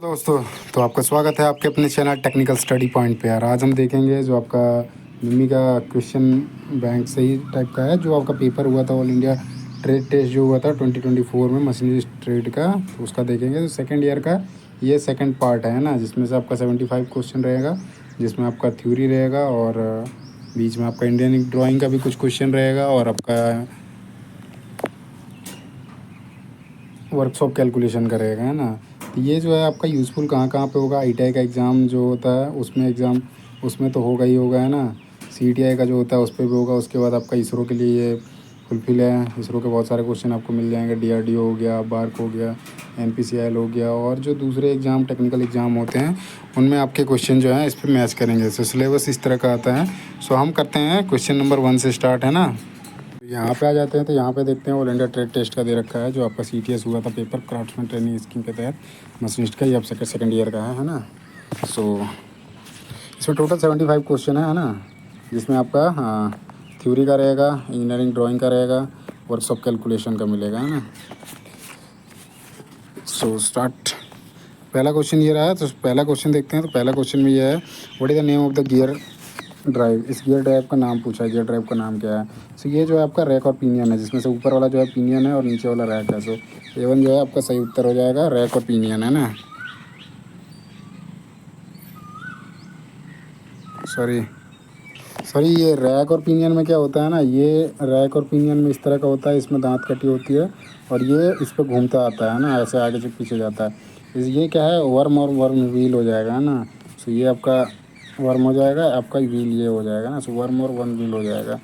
दोस्तों, तो आपका स्वागत है आपके अपने चैनल टेक्निकल स्टडी पॉइंट पे। यार आज हम देखेंगे जो आपका मिमी का क्वेश्चन बैंक से ही टाइप का है, जो आपका पेपर हुआ था ऑल इंडिया ट्रेड टेस्ट जो हुआ था 2024 में मशीनरी ट्रेड का, तो उसका देखेंगे। तो सेकंड ईयर का ये सेकंड पार्ट है ना, जिसमें से आपका 75 क्वेश्चन रहेगा, जिसमें आपका थ्योरी रहेगा और बीच में आपका इंडियन ड्राइंग का भी कुछ क्वेश्चन रहेगा और आपका वर्कशॉप कैलकुलेशन का रहेगा, है ना। तो ये जो है आपका यूज़फुल कहाँ कहाँ पे होगा। ITI का एग्ज़ाम जो होता है उसमें उसमें तो होगा ही होगा, है ना। CTI का जो होता है उस पर भी होगा। उसके बाद आपका इसरो के लिए ये फुलफिल है। इसरो के बहुत सारे क्वेश्चन आपको मिल जाएंगे। DRDO हो गया, बार्क हो गया, NPCL हो गया, और जो दूसरे एग्ज़ाम टेक्निकल एग्ज़ाम होते हैं उनमें आपके क्वेश्चन जो है इस पर मैच करेंगे। सो सिलेबस इस तरह का आता है। सो हम करते हैं क्वेश्चन नंबर 1 से स्टार्ट, है ना। यहाँ पे आ जाते हैं, तो यहाँ पे देखते हैं ऑल इंडिया ट्रेड टेस्ट का दे रखा है, जो आपका CTS हुआ था पेपर क्राफ्ट्समैन ट्रेनिंग स्कीम के तहत मशीनिस्ट का। ये अब सेकंड ईयर का है ना। सो इसमें टोटल 75 क्वेश्चन है ना, जिसमें आपका थ्योरी का रहेगा, इंजीनियरिंग ड्राइंग का रहेगा, वर्कशॉप कैलकुलेशन का मिलेगा, है ना। So start. पहला क्वेश्चन ये रहा, तो पहला क्वेश्चन देखते हैं। तो पहला क्वेश्चन में ये है, what is the name of the gear drive. इस गियर ड्राइव का नाम पूछा है, गियर ड्राइव का नाम क्या है। सो ये जो है आपका रैक और पिनियन है, जिसमें से ऊपर वाला जो है पिनियन है और नीचे वाला रैक है। सो A1 जो है आपका सही उत्तर हो जाएगा, रैक और पिनियन, है ना। सॉरी सॉरी, ये रैक और पिनियन में क्या होता है ना, ये रैक और पिनियन में इस तरह का होता है, इसमें दांत कटी होती है और ये इस पर घूमता आता है ना, ऐसे आगे से पीछे जाता है। ये क्या है, वर्म और वर्म व्हील हो जाएगा, है ना। सो ये आपका वर्म हो जाएगा, आपका व्हील ये हो जाएगा ना। सो वर्म और वर्म व्हील हो जाएगा।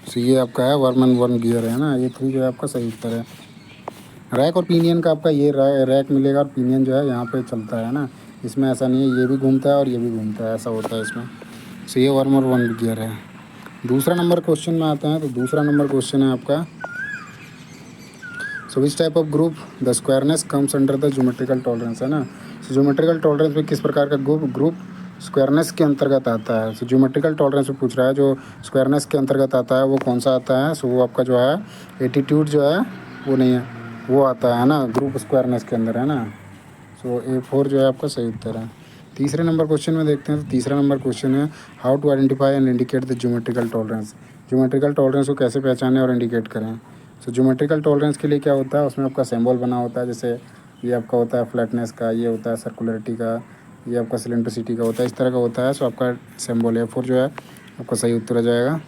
सो ये आपका है वर्म एंड वर्म गियर, है ना। ये 3 जो है आपका सही उत्तर है। रैक और पिनियन का आपका ये रैक मिलेगा और पिनियन जो है यहाँ पे चलता है ना। इसमें ऐसा नहीं है, ये भी घूमता है और ये भी घूमता है, ऐसा होता है इसमें। सो ये वर्म और वर्म गियर है। दूसरा नंबर क्वेश्चन में आते हैं। तो दूसरा नंबर क्वेश्चन है आपका, so which type of group the squareness comes under the geometrical tolerance, है ना। सो ज्योमेट्रिकल टॉलरेंस में किस प्रकार का ग्रुप स्क्वायरनेस के अंतर्गत आता है। सो ज्योमेट्रिकल टॉलरेंस में पूछ रहा है, जो स्क्वायरनेस के अंतर्गत आता है वो कौन सा आता है। सो वो आपका जो है एटीट्यूड जो है वो नहीं है, वो आता है ना ग्रुप स्क्वायरनेस के अंदर, है ना। सो A4 जो है आपका सही उत्तर है। तीसरे नंबर क्वेश्चन में देखते हैं। तो तीसरा नंबर क्वेश्चन है, how to identify and indicate the geometrical tolerance. Geometrical tolerance को कैसे पहचानें और इंडिकेट करें। सो ज्योमेट्रिकल टॉलरेंस के लिए क्या होता है, उसमें आपका सिंबल बना होता है। जैसे ये आपका होता है फ्लैटनेस का, ये होता है सर्कुलरिटी का, ये आपका सिलेंड्रिसिटी का होता है, इस तरह का होता है। सो आपका सिंबल A4 जो है आपका सही उत्तर आ जाएगा।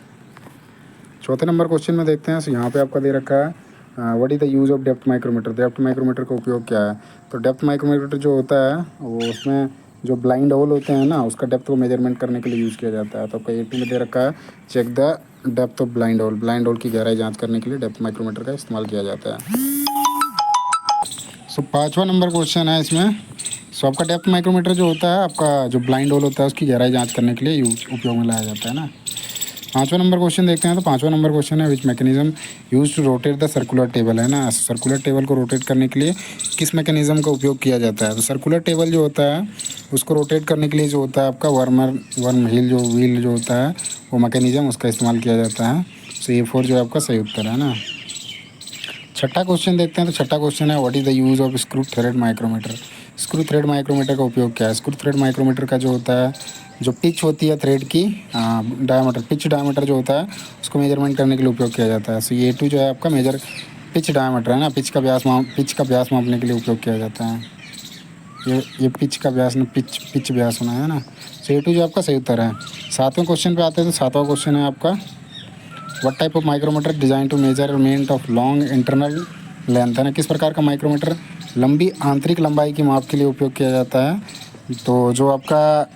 चौथे नंबर क्वेश्चन में देखते हैं। सो यहाँ पे आपका दे रखा है, what is the use of depth micrometer. Depth micrometer का उपयोग क्या है। तो डेप्थ माइक्रोमीटर जो होता है वो उसमें जो ब्लाइंड होल होते हैं ना, उसका डेप्थ को मेजरमेंट करने के लिए यूज़ किया जाता है। तो आपका A2 में दे रखा है, check the depth of blind hole. Blind hole की गहराई जांच करने के लिए डेप्थ माइक्रोमीटर का इस्तेमाल किया जाता है। सो पाँचवा नंबर क्वेश्चन है इसमें। सो आपका डेप्थ माइक्रोमीटर जो होता है, आपका जो ब्लाइंड होल होता है उसकी गहराई जाँच करने के लिए उपयोग में लाया जाता है ना। पाँचवा नंबर क्वेश्चन देखते हैं। तो पाँचवा नंबर क्वेश्चन है, which mechanism use to rotate the circular table, है ना। सर्कुलर टेबल को रोटेट करने के लिए किस मैकेनिज्म का उपयोग किया जाता है। तो सर्कुलर टेबल जो होता है उसको रोटेट करने के लिए जो होता है आपका वर्म व्हील जो होता है वो मैकेनिज्म, उसका इस्तेमाल किया जाता है। सो A4 जो है आपका सही उत्तर है ना। छठा क्वेश्चन देखते हैं। तो छठा क्वेश्चन है, what is the use of screw thread micrometer. Screw thread micrometer का उपयोग क्या है। स्क्रू थ्रेड माइक्रोमीटर का जो होता है, जो पिच होती है थ्रेड की डायमीटर, पिच डायमीटर जो होता है उसको मेजरमेंट करने के लिए उपयोग किया जाता है। सो A2 जो है आपका मेजर पिच डायमीटर, है ना। पिच का व्यास मापने के लिए उपयोग किया जाता है। ये पिच का व्यास न पिच व्यास होना है ना। सो A2 जो आपका सही उत्तर है। सातवें क्वेश्चन पे आते हैं। तो सातवां क्वेश्चन है आपका, what type of micrometer design to measurement of long internal length, है ना। किस प्रकार का माइक्रोमीटर लंबी आंतरिक लंबाई की माप के लिए उपयोग किया जाता है। तो जो आपका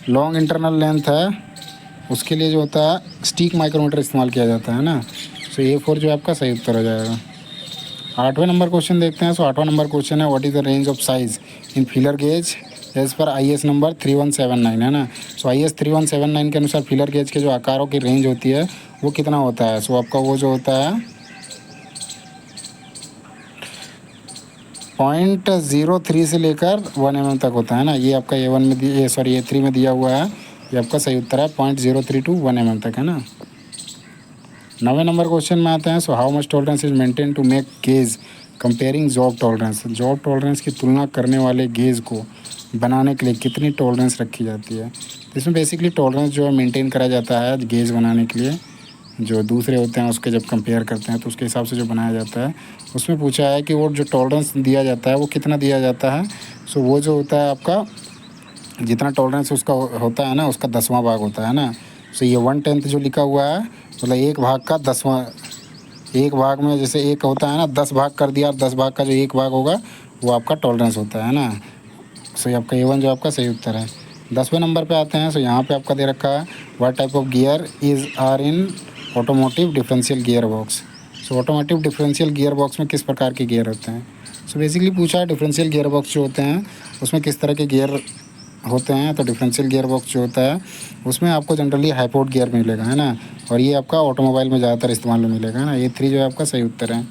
लॉन्ग इंटरनल लेंथ है उसके लिए जो होता है स्टिक माइक्रोमीटर इस्तेमाल किया जाता है ना। सो A4 जो आपका सही उत्तर हो जाएगा। आठवें नंबर क्वेश्चन देखते हैं। सो आठवां नंबर क्वेश्चन है, what is the range of size in feeler gauge as per IS number 3179, है ना। सो IS 3179 के अनुसार फीलर गेज के जो आकारों की रेंज होती है वो कितना होता है। सो आपका वो जो होता है 0.03 से लेकर 1 mm तक होता है ना। ये आपका A3 में दिया हुआ है। ये आपका सही उत्तर है, 0.03 to 1 mm तक, है ना। 9वें नंबर क्वेश्चन में आते हैं। So how much tolerance is maintain to make gauge comparing job tolerance की तुलना करने वाले गेज को बनाने के लिए कितनी टॉलरेंस रखी जाती है। तो इसमें बेसिकली टॉलरेंस जो है मेंटेन करा जाता है गेज बनाने के लिए, जो दूसरे होते हैं उसके जब कंपेयर करते हैं तो उसके हिसाब से जो बनाया जाता है। उसमें पूछा है कि वो जो टॉलरेंस दिया जाता है वो कितना दिया जाता है। सो वो जो होता है आपका जितना टॉलरेंस उसका होता है ना उसका 10वां भाग होता है ना। सो ये 1/10 जो लिखा हुआ है मतलब एक भाग का 10वां, एक भाग में जैसे एक होता है ना 10 भाग कर दिया, 10 भाग का जो एक भाग होगा वो आपका टॉलरेंस होता है ना। सो ये आपका A1 जो आपका सही उत्तर है। 10वें नंबर पे आते हैं। सो यहाँ पे आपका दे रखा है what type of gear is are in automotive differential gear box. So automotive differential gear box में किस प्रकार के गियर होते हैं। सो बेसिकली पूछा है डिफरेंशियल गियर बॉक्स जो होते हैं उसमें किस तरह के गियर होते हैं। तो डिफरेंशियल गियर बॉक्स जो होता है उसमें आपको जनरली हाईपोर्ट गियर मिलेगा है ना, और ये आपका ऑटोमोबाइल में ज़्यादातर इस्तेमाल में मिलेगा है ना। ये 3 जो है आपका सही उत्तर है।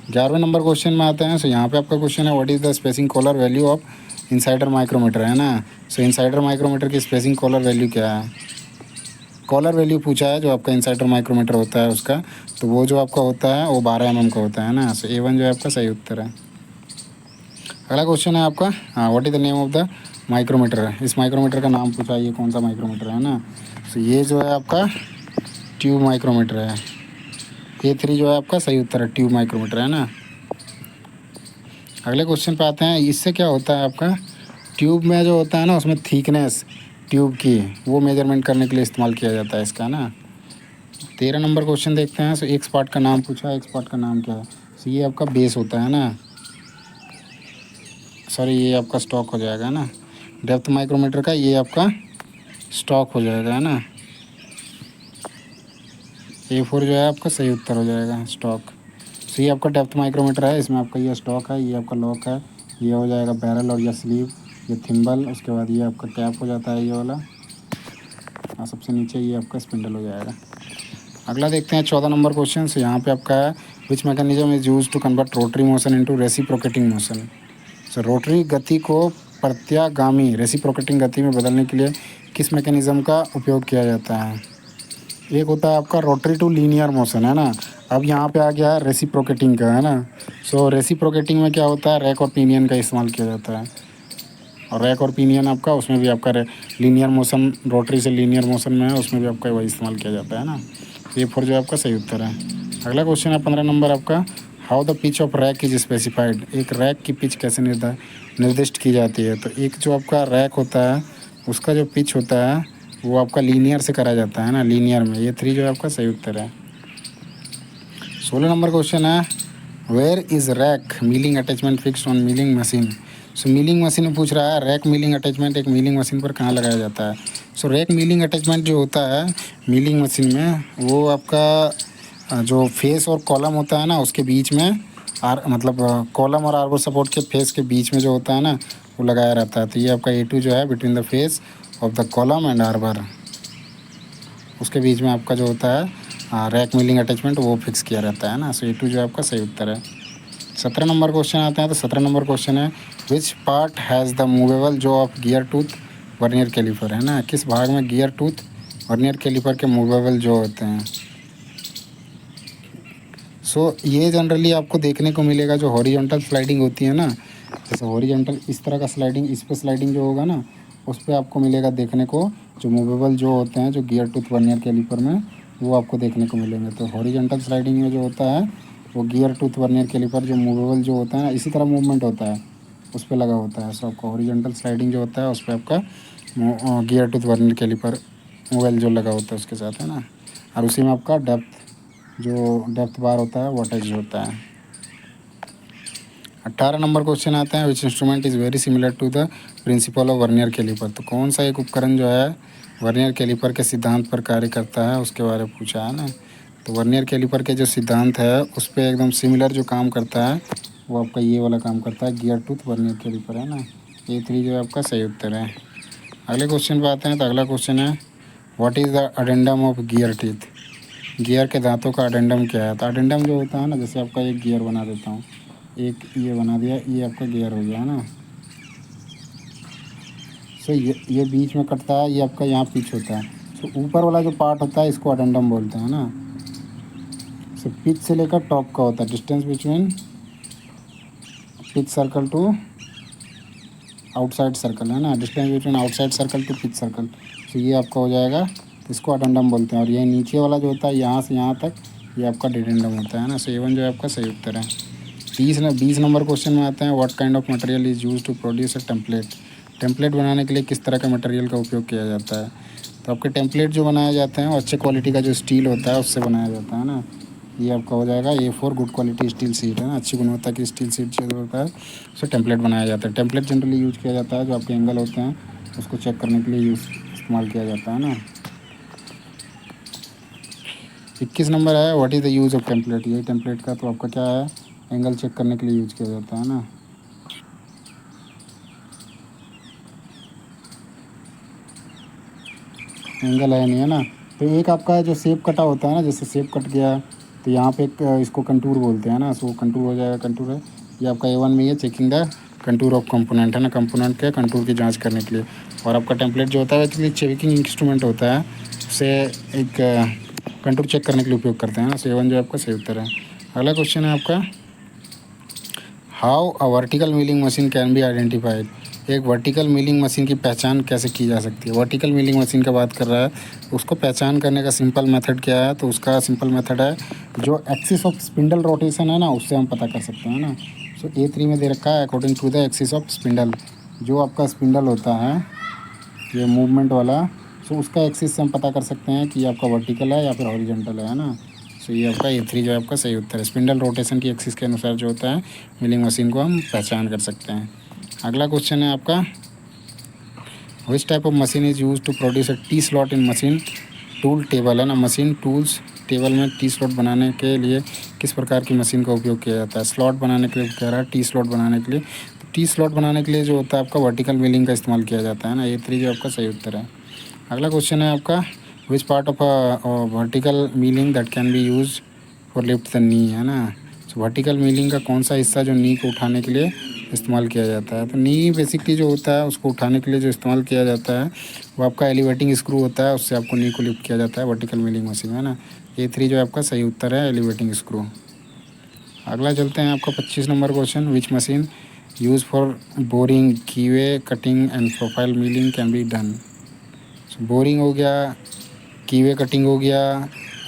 11वें नंबर क्वेश्चन में आते हैं। सो यहाँ पे आपका क्वेश्चन है what is the spacing collar value of insider micrometer है ना। सो इनसाइडर माइक्रोमीटर की स्पेसिंग कॉलर वैल्यू क्या है। कॉलर वैल्यू पूछा है जो आपका इनसाइडर माइक्रोमीटर होता है उसका, तो वो जो आपका होता है वो 12 mm का होता है ना। सो A1 जो है आपका सही उत्तर है। अगला क्वेश्चन है आपका what is the name of the micrometer. इस माइक्रोमीटर का नाम पूछा है, ये कौन सा माइक्रोमीटर है ना। सो ये जो है आपका ट्यूब माइक्रोमीटर है। A3 जो है आपका सही उत्तर है, ट्यूब माइक्रोमीटर है ना। अगले क्वेश्चन पे आते हैं। इससे क्या होता है आपका ट्यूब में जो होता है ना उसमें थिकनेस ट्यूब की वो मेजरमेंट करने के लिए इस्तेमाल किया जाता है इसका ना। 13 नंबर क्वेश्चन देखते हैं। सो एक पार्ट का नाम पूछा है, एक पार्ट का नाम क्या है। सो ये आपका बेस होता है ना, सॉरी ये आपका स्टॉक हो जाएगा ना। डेप्थ माइक्रोमीटर का ये आपका स्टॉक हो जाएगा है ना। A4 जो है आपका सही उत्तर हो जाएगा, स्टॉक। सो ये आपका डेप्थ माइक्रोमीटर है, इसमें आपका ये स्टॉक है, ये आपका लॉक है, ये हो जाएगा बैरल और ये स्लीव, ये थिम्बल, उसके बाद ये आपका कैप हो जाता है ये वाला, और सबसे नीचे ये आपका स्पिंडल हो जाएगा। अगला देखते हैं 14 नंबर क्वेश्चन। सो यहाँ पे आपका है which mechanism is use to convert rotary motion into reciprocating motion. So rotary गति को प्रत्यागामी रेसिप्रोकेटिंग गति में बदलने के लिए किस मैकेनिज्म का उपयोग किया जाता है। एक होता है आपका रोटरी टू लीनियर मोशन है ना। अब यहाँ पे आ गया है रेसिप्रोकेटिंग का है ना। सो रेसिप्रोकेटिंग में क्या होता है रैक और पिनियन का इस्तेमाल किया जाता है, और रैक और पिनियन आपका उसमें भी आपका लीनियर मोशन, रोटरी से लीनियर मोशन में है उसमें भी आपका वही इस्तेमाल किया जाता है ना। A4 जो आपका सही उत्तर है। अगला क्वेश्चन है 15 नंबर आपका how the pitch of rack is specified. एक रैक की पिच कैसे निर्दिष्ट की जाती है। तो एक जो आपका रैक होता है उसका जो पिच होता है वो आपका लीनियर से करा जाता है ना, लीनियर में। ये 3 जो है आपका सही उत्तर है। 16 नंबर क्वेश्चन है where is rack milling attachment fixed on milling machine. So milling machine में पूछ रहा है रैक मिलिंग अटैचमेंट एक मिलिंग मशीन पर कहाँ लगाया जाता है। सो रैक मिलिंग अटैचमेंट जो होता है मिलिंग मशीन में वो आपका जो फेस और कॉलम होता है ना उसके बीच में मतलब कॉलम और आर्बर सपोर्ट के फेस के बीच में जो होता है ना वो लगाया रहता है। तो ये आपका A2 जो है between the face of the column and arbor, उसके बीच में आपका जो होता है रैक मिलिंग अटैचमेंट वो फिक्स किया रहता है ना। सो A2 जो आपका सही उत्तर है। 17 नंबर क्वेश्चन आते हैं। तो 17 नंबर क्वेश्चन है which part has the movable jaw of gear tooth vernier caliper है ना। किस भाग में गियर टूथ वर्नियर कैलिपर के मूवेबल जो होते हैं। सो ये जनरली आपको देखने को मिलेगा जो हॉरिजॉन्टल स्लाइडिंग होती है ना, जैसे हॉरिजॉन्टल इस तरह का स्लाइडिंग, इस पर स्लाइडिंग जो होगा ना उस पर आपको मिलेगा देखने को जो मूवेबल जो होते हैं जो गियर टूथ वर्नियर कैलिपर में वो आपको देखने को मिलेंगे। तो हॉरिजॉन्टल स्लाइडिंग में जो होता है वो गियर टूथ वर्नियर कैलिपर जो मूवेबल जो होता है ना इसी तरह मूवमेंट होता है उस पर लगा होता है। सो आपका हॉरिजॉन्टल स्लाइडिंग जो होता है उस पर आपका gear tooth vernier caliper mobile जो लगा होता है उसके साथ है ना, और उसी में आपका डेप्थ बार होता है वोल्टेज होता है। 18 नंबर क्वेश्चन आता है which instrument is very similar to the principle of vernier caliper. तो कौन सा एक उपकरण जो है वर्नियर कैलिपर के सिद्धांत पर कार्य करता है उसके बारे में पूछा है ना। तो वर्नियर कैलिपर के जो सिद्धांत है उस पर एकदम सिमिलर जो काम करता है वो आपका ये वाला काम करता है गियर टूथ वर्नियर कैलिपर है ना। A3 जो है आपका सही उत्तर है। अगले क्वेश्चन पर आते हैं। तो अगला क्वेश्चन है what is the addendum of gear teeth. Gear के दांतों का अडेंडम क्या है। तो अडेंडम जो होता है ना जैसे आपका एक गियर बना देता हूँ, एक ये बना दिया, ये आपका गियर हो गया है ना। सो ये बीच में कटता है, ये आपका यहाँ पिच होता है। सो ऊपर वाला जो पार्ट होता है इसको अडेंडम बोलते हैं ना। सो पिच से लेकर टॉप का होता है distance between pitch circle to outside circle, है ना, distance between outside circle to pitch circle. तो ये आपका हो जाएगा, तो इसको अडेंडम बोलते हैं। और ये नीचे वाला जो होता है यहाँ से यहाँ तक, ये आपका डिडेंडम होता है ना। सो A1 जो है आपका सही उत्तर है। 20 नंबर क्वेश्चन में आते हैं, what kind of material is use to produce a template. Template बनाने के लिए किस तरह का मटेरियल का उपयोग किया जाता है। तो आपके टेम्पलेट जो बनाए जाते हैं वो अच्छे क्वालिटी का जो स्टील होता है उससे बनाया जाता है ना। ये आपका हो जाएगा A4 good quality steel sheet, है ना, अच्छी गुणवत्ता की स्टील शीट जो होता है उससे टेम्पलेट बनाया जाता है। टेम्पलेट जनरली यूज़ किया जाता है जो आपके एंगल होते हैं उसको चेक करने के लिए इस्तेमाल किया जाता है ना। 21 नंबर है, what is the use of template. ये टेम्पलेट का तो आपका क्या है, एंगल चेक करने के लिए यूज़ किया जाता है ना। एंगल है नहीं, है ना। तो एक आपका जो शेप कटा होता है ना, जैसे शेप कट गया तो यहाँ पे एक इसको कंटूर बोलते हैं ना। सो कंटूर हो जाएगा, कंटूर है ये आपका A1 में, ये checking the contour of component, है ना, कंपोनेंट के कंटूर की जांच करने के लिए। और आपका टेम्पलेट जो होता है एक्चुअली चेकिंग इंस्ट्रूमेंट होता है, उसे एक कंटूर चेक करने के लिए उपयोग करते हैं ना। सो A1 जो आपका सही उत्तर है। अगला क्वेश्चन है आपका, how a vertical milling machine can be identified. एक वर्टिकल मिलिंग मशीन की पहचान कैसे की जा सकती है। वर्टिकल मिलिंग मशीन का बात कर रहा है, उसको पहचान करने का सिंपल मेथड क्या है। तो उसका सिंपल मेथड है, जो एक्सिस ऑफ स्पिंडल रोटेशन है ना, उससे हम पता कर सकते हैं ना। सो A3 में दे रखा है, according to the axis of spindle, जो आपका स्पिंडल होता है ये मूवमेंट वाला, सो उसका एक्सिस से हम पता कर सकते हैं कि ये आपका वर्टिकल है या फिर हॉरिजॉन्टल है ना। सो ये आपका A3 जो है आपका सही उत्तर है। स्पिंडल रोटेशन की एक्सिस के अनुसार जो होता है मिलिंग मशीन को हम पहचान कर सकते हैं। अगला क्वेश्चन है आपका, which type of machine is use to produce a T slot in machine tool table, है ना। मशीन टूल्स टेबल में टी स्लॉट बनाने के लिए किस प्रकार की मशीन का उपयोग किया जाता है। स्लॉट बनाने के लिए कह रहा है, टी स्लॉट बनाने के लिए। तो टी स्लॉट बनाने के लिए जो होता है आपका वर्टिकल मिलिंग का इस्तेमाल किया जाता है ना। A3 जो आपका सही उत्तर है। अगला क्वेश्चन है आपका, विच part of vertical milling that can be use for lift the knee, है ना। सो वर्टिकल मिलिंग का कौन सा हिस्सा जो नी को उठाने के लिए इस्तेमाल किया जाता है। तो नी बेसिकली जो होता है उसको उठाने के लिए जो इस्तेमाल किया जाता है वो आपका एलिवेटिंग स्क्रू होता है, उससे आपको नी को लिफ्ट किया जाता है वर्टिकल मिलिंग मशीन, है ना। A3 जो आपका सही उत्तर है, एलिवेटिंग स्क्रू। अगला चलते हैं आपका 25 number question, which machine use for boring कीवे cutting and profile milling can be done. Boring हो गया, कीवे कटिंग हो गया,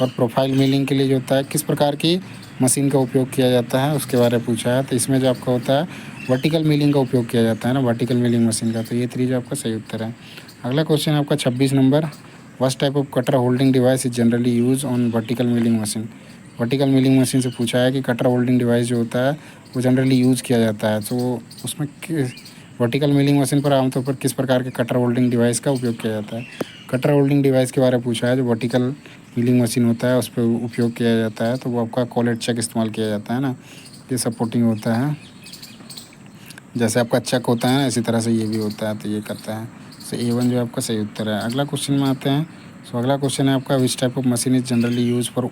और प्रोफाइल मिलिंग के लिए जो होता है किस प्रकार की मशीन का उपयोग किया जाता है उसके बारे में पूछा है। तो इसमें जो आपका होता है वर्टिकल मिलिंग का उपयोग किया जाता है ना, वर्टिकल मिलिंग मशीन का। तो A3 जो आपका सही उत्तर है। अगला क्वेश्चन है आपका 26 number, what type off cutter holding device is generally use on vertical milling machine. Vertical milling machine से पूछा है कि कटर होल्डिंग डिवाइस जो होता है वो जनरली यूज़ किया जाता है। तो उसमें वर्टिकल मिलिंग मशीन पर आमतौर पर किस प्रकार के कटर होल्डिंग डिवाइस का उपयोग किया जाता है। कटर होल्डिंग डिवाइस के बारे में पूछा है, जो वर्टिकल मिलिंग मशीन होता है उस पर उपयोग किया जाता है। तो वो आपका कॉलेट चक इस्तेमाल किया जाता है ना। ये सपोर्टिंग होता है, जैसे आपका चक होता है ना, इसी तरह से ये भी होता है, तो ये करता है। सो A1 जो आपका सही उत्तर है। अगला क्वेश्चन में आते हैं। सो अगला क्वेश्चन है आपका, which type of machine is generally use for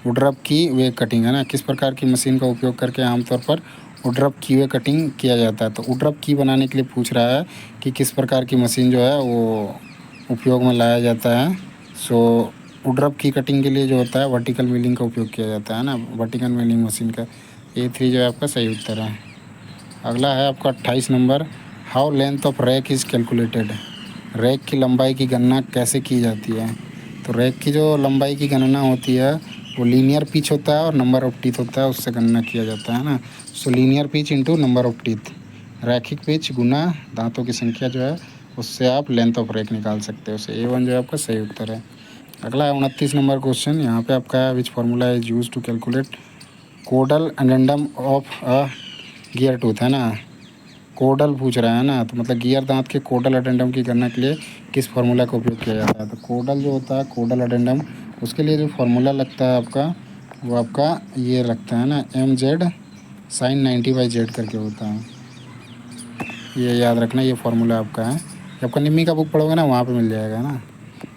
woodruff keyway cutting, है ना। किस प्रकार की मशीन का उपयोग करके आमतौर पर वुडरब की वे कटिंग किया जाता है। तो वुडरब की बनाने के लिए पूछ रहा है कि किस प्रकार की मशीन जो है वो उपयोग में लाया जाता है। सो वुडरब की कटिंग के लिए जो होता है वर्टिकल मिलिंग का उपयोग किया जाता है ना, वर्टिकल मिलिंग मशीन का। A3 जो है आपका सही उत्तर है। अगला है आपका 28 number, how length of rack is calculated. Rack की लंबाई की गणना कैसे की जाती है। तो रैक की जो लंबाई की गणना होती है वो लीनियर पिच होता है और नंबर ऑफ टीथ होता है, उससे गणना किया जाता है ना। सो linear pitch into number of teeth, रैखिक पिच गुना दांतों की संख्या जो है उससे आप लेंथ ऑफ रैक निकाल सकते हो। सो A1 जो है आपका सही उत्तर है। अगला है 29 नंबर क्वेश्चन, यहाँ पे आपका है, which formula is use to calculate chordal addendum of a gear tooth, है ना। कोडल पूछ रहा है ना, तो मतलब गियर दांत के कोडल अडेंडम की गणना के लिए किस फार्मूला का उपयोग किया जाता है। तो कोडल जो होता है, कोडल अडेंडम, उसके लिए जो फार्मूला लगता है आपका वो आपका ये लगता है ना, MZ sin 90/Z करके होता है। ये याद रखना, ये फार्मूला आपका है। जब आपका निम्मी का बुक पढ़ोगे ना वहाँ पे मिल जाएगा ना।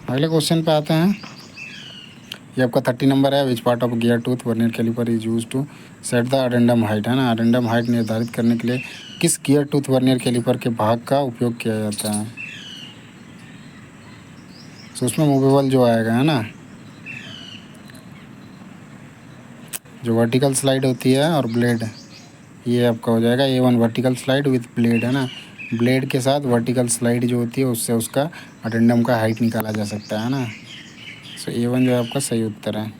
अगले क्वेश्चन पे आते हैं। ये आपका 30 नंबर है, which part of gear tooth vernier caliper is use to set the addendum height, है ना। अडेंडम हाइट निर्धारित करने के लिए किस गियर टूथ वर्नियर कैलिपर के भाग का उपयोग किया जाता है। तो उसमें मूवेबल जो आएगा, है ना, जो वर्टिकल स्लाइड होती है और ब्लेड, ये आपका हो जाएगा A1 vertical slide with blade, है ना। ब्लेड के साथ वर्टिकल स्लाइड जो होती है उससे उसका अटेंडम का हाइट निकाला जा सकता है ना। सो A1 जो है आपका सही उत्तर है।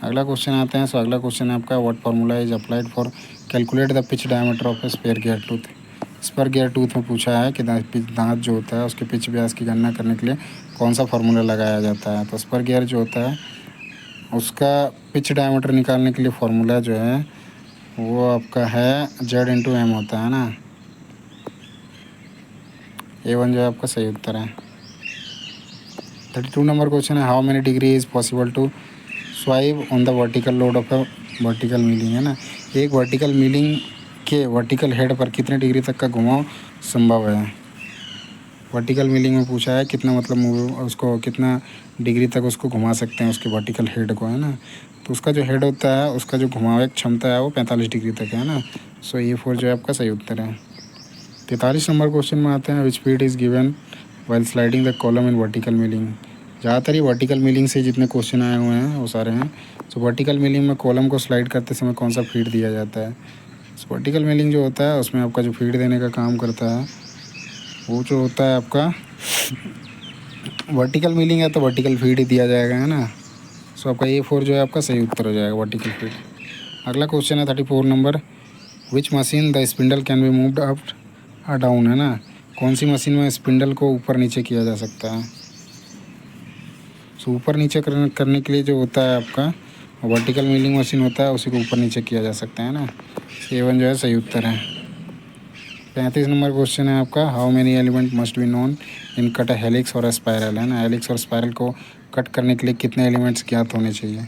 अगला क्वेश्चन आते हैं। सो अगला क्वेश्चन है आपका, what formula is applied for calculate the pitch diameter of a spur gear tooth. Spur gear tooth में पूछा है कि दांत जो होता है उसके पिच व्यास की गणना करने के लिए कौन सा फार्मूला लगाया जाता है। तो स्पेयर गियर जो होता है उसका पिच डायमीटर निकालने के लिए फार्मूला जो है वो आपका है Z/M होता है ना। A1 जो है आपका सही उत्तर है। 32 नंबर क्वेश्चन है, how many degree is possible to swipe on the vertical load of a vertical milling, है ना। एक वर्टिकल मिलिंग के वर्टिकल हेड पर कितने डिग्री तक का घुमाव संभव है। वर्टिकल मिलिंग में पूछा है कितना मतलब उसको कितना डिग्री तक उसको घुमा सकते हैं उसके वर्टिकल हेड को, है ना। तो उसका जो हेड होता है उसका जो घुमावे क्षमता है वो 45 डिग्री तक है ना। सो A4 जो है आपका सही उत्तर है। 43 नंबर क्वेश्चन में आते हैं, विच speed is given while sliding the column in vertical milling. ज़्यादातर ही वर्टिकल मिलिंग से जितने क्वेश्चन आए हुए हैं वो सारे हैं। सो वर्टिकल मिलिंग में कॉलम को स्लाइड करते समय कौन सा फीड दिया जाता है। सो वर्टिकल मिलिंग जो होता है उसमें आपका जो फीड देने का काम करता है वो जो होता है आपका वर्टिकल मिलिंग है तो वर्टिकल फीड ही दिया जाएगा, है ना। सो आपका A4 जो है आपका सही उत्तर हो जाएगा, वर्टिकल फीड। अगला क्वेश्चन है 34 number, which machine the spindle can be moved up down, है ना। कौन सी मशीन में स्पिंडल को ऊपर नीचे किया जा सकता है। सो ऊपर नीचे करने के लिए जो होता है आपका वर्टिकल मिलिंग मशीन होता है उसी को ऊपर नीचे किया जा सकता है ना। A1 जो है सही उत्तर है। 35 नंबर क्वेश्चन है आपका, how many element must be known in cut a helix और स्पायरल, है ना। हेलिक्स और स्पायरल को कट करने के लिए कितने एलिमेंट्स ज्ञात होने चाहिए।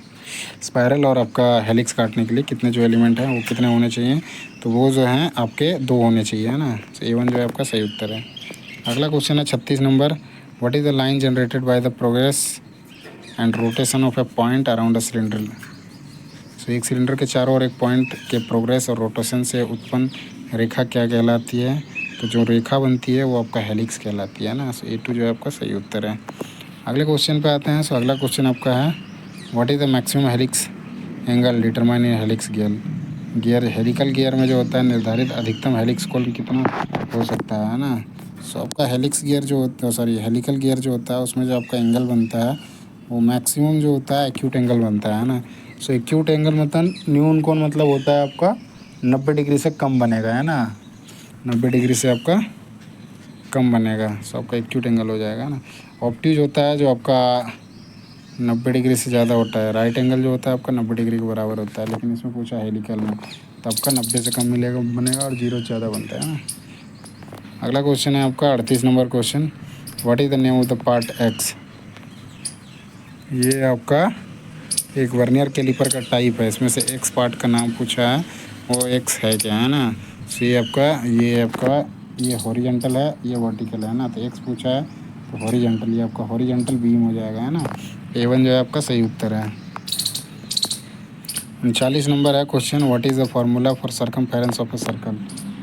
स्पायरल और आपका हेलिक्स काटने के लिए कितने जो एलिमेंट हैं वो कितने होने चाहिए। तो वो जो हैं आपके 2 होने चाहिए, है ना। तो A1 जो है आपका सही उत्तर है। अगला क्वेश्चन है 36 number, what is the line generated by the progress and rotation of a point around a cylinder. So एक सिलेंडर के चारों ओर एक पॉइंट के प्रोग्रेस और रोटेशन से उत्पन्न रेखा क्या कहलाती है। तो जो रेखा बनती है वो आपका हेलिक्स कहलाती है ना। सो A2 जो है आपका सही उत्तर है। अगले क्वेश्चन पे आते हैं। सो अगला क्वेश्चन आपका है, what is the maximum helix angle determine in helix gear. Helical gear में जो होता है निर्धारित अधिकतम हेलिक्स कोण कितना हो सकता है ना। सो आपका हेलिक्स गियर जो होता है, सॉरी हेलिकल गियर जो होता है उसमें जो आपका एंगल बनता है वो मैक्सिमम जो होता है एक्यूट एंगल बनता है ना। सो एक्यूट एंगल मतलब न्यून कोण मतलब होता है आपका 90 डिग्री से कम बनेगा, है ना। 90 डिग्री से आपका कम बनेगा। सो आपका एक्यूट एंगल हो जाएगा ना। ऑब्ट्यूज होता है जो आपका 90 डिग्री से ज़्यादा होता है। राइट एंगल जो होता है आपका 90 डिग्री के बराबर होता है, लेकिन इसमें पूछा हेलिकल में तो आपका 90 से कम मिलेगा बनेगा और 0 से ज़्यादा बनता है ना। अगला क्वेश्चन है आपका 38 number question, what is the name of the part x. ये आपका एक वर्नियर कैलिपर का टाइप है, इसमें से एक्स पार्ट का नाम पूछा है वो एक्स है क्या, है ना। सो ये आपका ये हॉरिजेंटल है, ये वर्टिकल है ना। तो एक्स पूछा है तो हॉरिजेंटल, ये आपका हॉरिजेंटल बीम हो जाएगा, है ना। A1 जो है आपका सही उत्तर है। 39 नंबर है question, what is the formula for circumference of a circle.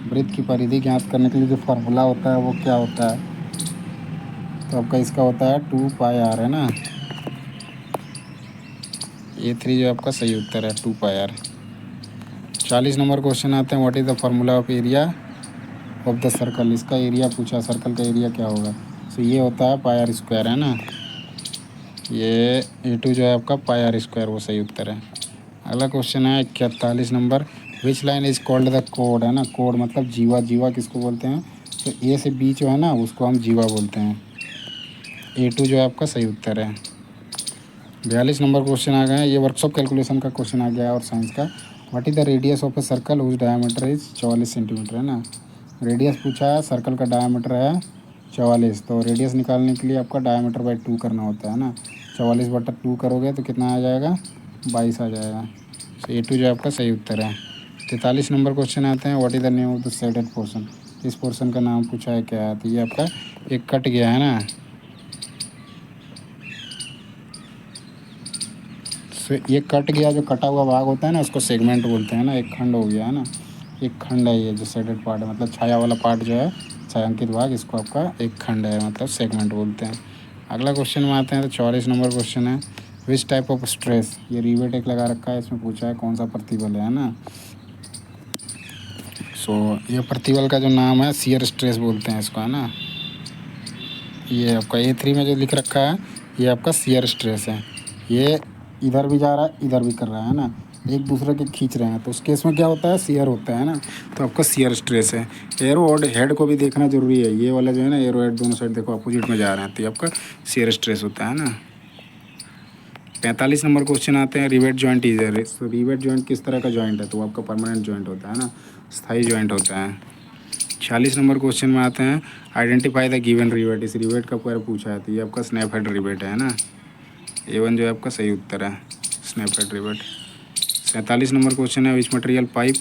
वृत्त की परिधि ज्ञात करने के लिए जो फार्मूला होता है वो क्या होता है। तो आपका इसका होता है 2πr, है ना। A3 जो आपका सही उत्तर है 2πr। 40 नंबर क्वेश्चन आते हैं, what is the formula of area of the circle. इसका एरिया पूछा, सर्कल का एरिया क्या होगा। सो ये होता है πr², है ना। ये A2 जो है आपका πr², वो सही उत्तर है। अगला क्वेश्चन है 41 number, which line is called the code, है ना। कोड मतलब जीवा। जीवा किसको बोलते हैं। तो A से B जो है ना उसको हम जीवा बोलते हैं। A2 जो है आपका सही उत्तर है। 42 नंबर क्वेश्चन आ गए हैं, ये वर्कशॉप कैलकुलेशन का क्वेश्चन आ गया है और साइंस का। What is the radius of a circle whose diameter is 44 centimetre, है ना। रेडियस पूछा है, सर्कल का डायमीटर है 44। तो रेडियस निकालने के लिए आपका डायमीटर बाई 2 करना होता है ना। 44/2 करोगे तो कितना आ जाएगा, 22 आ जाएगा। तो A2 जो आपका सही उत्तर है। 43 नंबर क्वेश्चन आते हैं, what is the name of the shaded portion. इस पोर्शन का नाम पूछा है क्या है। तो ये आपका एक कट गया है ना। ये कट गया, जो कटा हुआ भाग होता है ना उसको सेगमेंट बोलते हैं ना। एक खंड हो गया है ना, एक खंड है ये जो शेडेड पार्ट है, मतलब छाया वाला पार्ट जो है छायांकित भाग, इसको आपका एक खंड है मतलब सेगमेंट बोलते हैं। अगला क्वेश्चन में आते हैं तो 44 नंबर क्वेश्चन है, विच टाइप ऑफ स्ट्रेस। ये रिवेट एक लगा रखा है, इसमें पूछा है कौन सा प्रतिबल है ना। सो ये प्रतिबल का जो नाम है शियर स्ट्रेस बोलते हैं इसको, है ना। ये आपका A3 में जो लिख रखा है ये आपका शियर स्ट्रेस है। ये इधर भी जा रहा है इधर भी कर रहा है ना, एक दूसरे के खींच रहे हैं, तो उस केस में क्या होता है, शियर होता है ना। तो आपका शियर स्ट्रेस है। एरो और हेड को भी देखना जरूरी है। ये वाला जो है ना, एरो हेड दोनों साइड देखो अपोजिट में जा रहे हैं, तो ये आपका शियर स्ट्रेस होता है ना। 45 नंबर क्वेश्चन आते हैं, रिवेट जॉइंट इज है। तो रिवेट जॉइंट किस तरह का जॉइंट है, तो आपका परमानेंट जॉइंट होता है ना, स्थायी जॉइंट होता है। 46 नंबर क्वेश्चन में आते हैं, आइडेंटिफाई द गिवन रिवेट। इस रिवेट का पूरा पूछा है, तो ये आपका स्नैप हेड रिवेट है ना। A1 जो है आपका सही उत्तर है, snap head rivet. 47 number question है, which material pipe